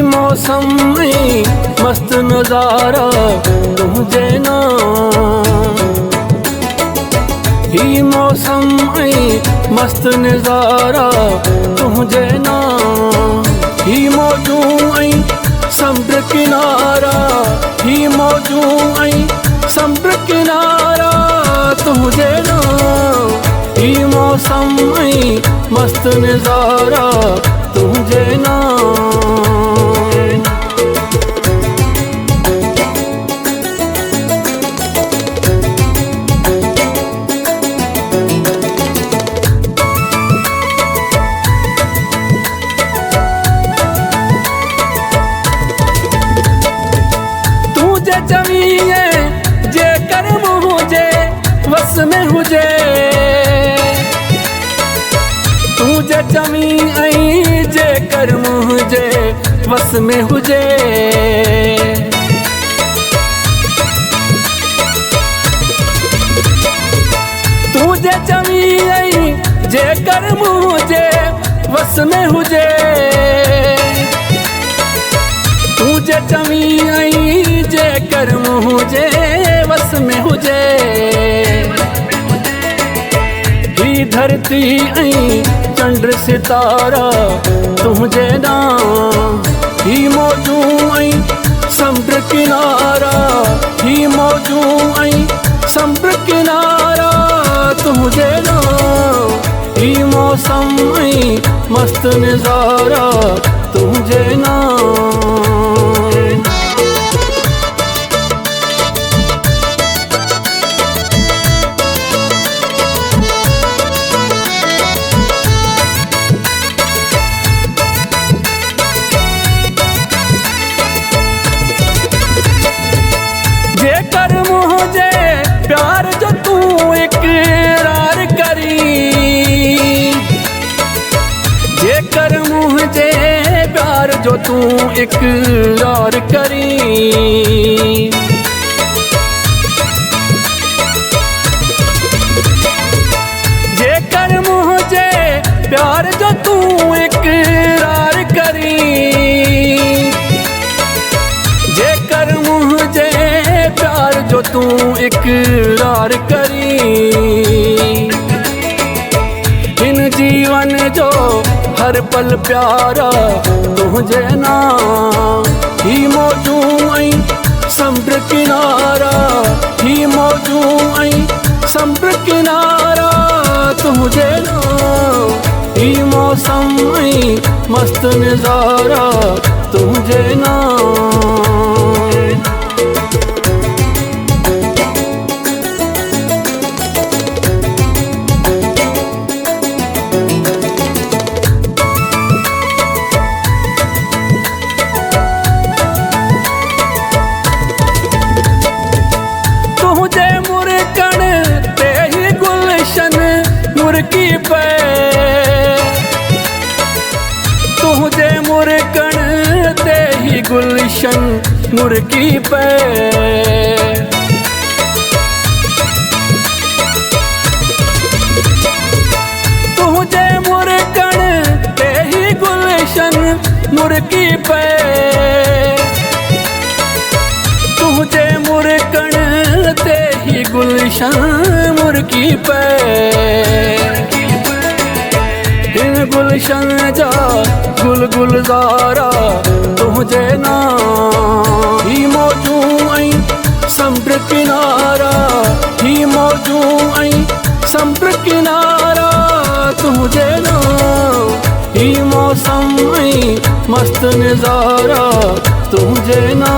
मौसम में मस्त नजारा तुझे ना, ही मौसम में मस्त नजारा तुझे ना, ही मौजू में समुद्र किनारा, ही मौजू में समुद्र किनारा तुझे ना, ही मौसम में मस्त नजारा तुझे ना। तुझे जमीए जे कर्म हुजे वस में हुजे, तुझे जमी आई जे कर्म हुजे वस में हुजे, तुझे जमी आई जे कर्म हुजे वस में हुजे, तुझे जमी आई जे कर्म हुजे वस में हुजे, ही धरती आई चंद्र सितारा तुझे ना, ही मौजू आई समुद्र किनारा, ही मौजू आई समुद्र किनारा तुझे ना, ही मौसम में मस्त नजारा तुझे ना। जे कर्म हुजे प्यार जो तू इकरार करी, जे कर्म हुजे प्यार जो तू इकरार करी, जे कर्म हुजे प्यार जो तू इकरार करी, जे कर्म हुजे प्यार जो तू इकरार करी, इन जीवन जो हर पल प्यारा तुझे ना, ही मौजू आई समुद्र किनारा, ही मौजू आई समुद्र किनारा तुझे ना, ही मौसम में मस्त नजारा तुझे ना। तुझे मुरकण ते ही गुलशन मुर्की पे, तुझे मुरकण ते ही गुलशन मुर्की पे, तुझे मुरकण ते ही गुलशन मुर्की पे, तुझे मुरकण ते ही गुलशन मुर्की पे, इन गुलशन जा गुल गुलजारा तुझे ना, ही मौजू आई समुद्र किनारा, ही मौजू आई समुद्र किनारा तुझे ना, ही मौसम में मस्त नजारा तुझे ना।